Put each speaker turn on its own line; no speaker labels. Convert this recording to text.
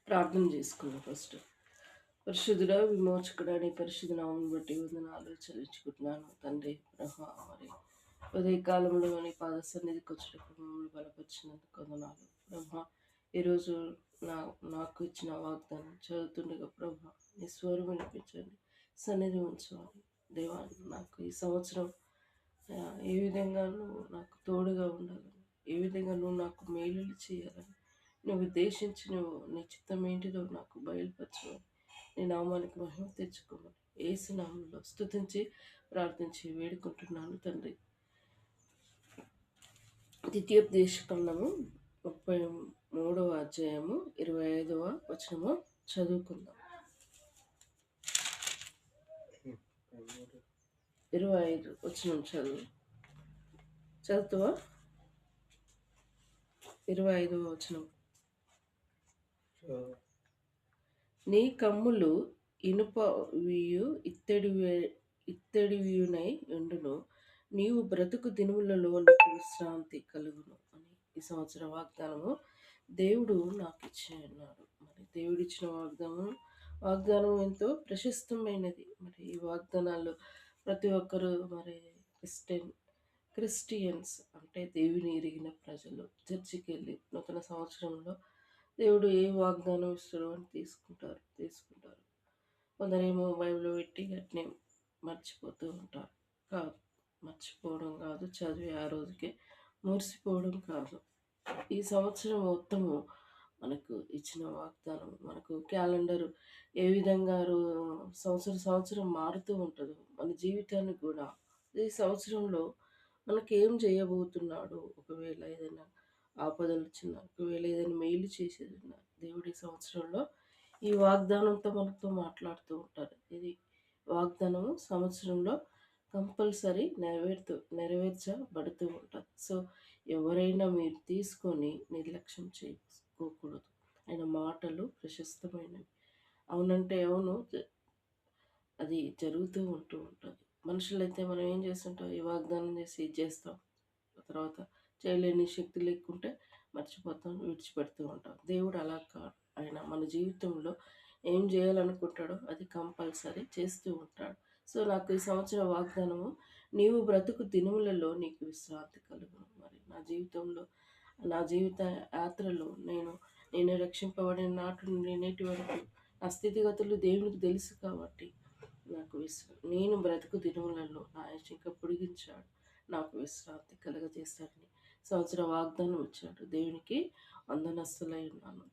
ప్రార్థన చేసుకుందాం ఫస్ట్. పరిశుద్ధుడా, విమోచకుడా, నీ పరిశుద్ధ నామమును బట్టి వందనాలు చెల్లించుకుంటున్నాను తండ్రి. మరి ఉదయకాలంలో నీ పాద సన్నిధికి వచ్చేటప్పుడు మమ్మల్ని బలపరిచినందుకు వందనాలు బ్రహ్మ. ఈరోజు నాకు ఇచ్చిన వాగ్దానం చదువుతుండగా బ్రహ్మ నీ స్వరం వినిపించండి, సన్నిధి ఉంచాలి దేవా. నాకు ఈ సంవత్సరం ఏ విధంగా నువ్వు నాకు తోడుగా ఉండాలని, ఏ విధంగా నువ్వు నాకు మేలులు చేయాలని, నువ్వు ఉద్దేశించి నువ్వు నీ చిత్తం ఏంటిదో నాకు బయలుపరచమని, నీ నామానికి మహిమ తెచ్చుకోమని యేసు నామంలో స్తుతించి ప్రార్థించి వేడుకుంటున్నాను తండ్రి. ద్వితీయోపదేశకాండము 33వ అధ్యాయము 25వ వచనము చదువుకుందాం. 25 వచనం చదువుతావా? 25వ వచనం. నీ కమ్ములు ఇనుపవియు ఇత్తడివియునై ఉండును, నీవు బ్రతుకు దినములలో నీకు విశ్రాంతి కలుగును అని ఈ సంవత్సర వాగ్దానము దేవుడు నాకు ఇచ్చి ఉన్నాడు. మరి దేవుడిచ్చిన వాగ్దానం ఎంతో ప్రశస్తమైనది. మరి ఈ వాగ్దానాలు ప్రతి ఒక్కరు మరి క్రిస్టియన్స్ అంటే దేవుని ఎరిగిన ప్రజలు చర్చికి వెళ్ళి నూతన సంవత్సరంలో దేవుడు ఏ వాగ్దానం ఇస్తాడో అని తీసుకుంటారు. కొందరేమో బైబిల్ పెట్టి అట్నే మర్చిపోతూ ఉంటారు. కాదు, మర్చిపోవడం కాదు, చదివి ఆ రోజుకే మురిసిపోవడం కాదు. ఈ సంవత్సరం మొత్తము మనకు ఇచ్చిన వాగ్దానం, మనకు క్యాలెండర్ ఏ విధంగా సంవత్సరం మారుతూ ఉంటుందో మన జీవితాన్ని కూడా ఈ సంవత్సరంలో మనకి ఏం చేయబోతున్నాడు, ఒకవేళ ఏదైనా ఆపదలు వచ్చిన, ఒకవేళ ఏదైనా మేలు చేసేది ఉన్నా, దేవుడి సంవత్సరంలో ఈ వాగ్దానంతో మనతో మాట్లాడుతూ ఉంటారు. ఇది వాగ్దానము సంవత్సరంలో కంపల్సరీ నెరవేర్చబడుతూ ఉంటుంది. సో ఎవరైనా మీరు తీసుకొని నిర్లక్ష్యం చేసుకోకూడదు. ఆయన మాటలు ప్రశస్తమైనవి. అవునంటే అవును, అది జరుగుతూ ఉంటుంది. మనుషులైతే మనం ఏం చేస్తుంటాం, ఈ వాగ్దానం చేసి ఇది చేస్తాం, తర్వాత చేయలేని శక్తి లేకుంటే మర్చిపోతాం, విడిచిపెడుతూ ఉంటాం. దేవుడు అలా కాదు. ఆయన మన జీవితంలో ఏం చేయాలనుకుంటాడో అది కంపల్సరీ చేస్తూ ఉంటాడు. సో నాకు ఈ సంవత్సరం వాగ్దానము, నీవు బ్రతుకు దినములలో నీకు విశ్రాంతి కలుగును. మరి నా జీవిత యాత్రలో నేను రక్షింపబడిన నాటి నుండి నేటి వరకు నా స్థితిగతులు దేవునికి తెలుసు కాబట్టి నేను బ్రతుకు దినములలో నా ఆయుష్ను ఇంకా పొడిగించాడు, నాకు విశ్రాంతి కలుగజేస్తాడని సంవత్సర వాగ్దానం ఇచ్చాడు. దేవునికి వందనస్తులై ఉన్నాను.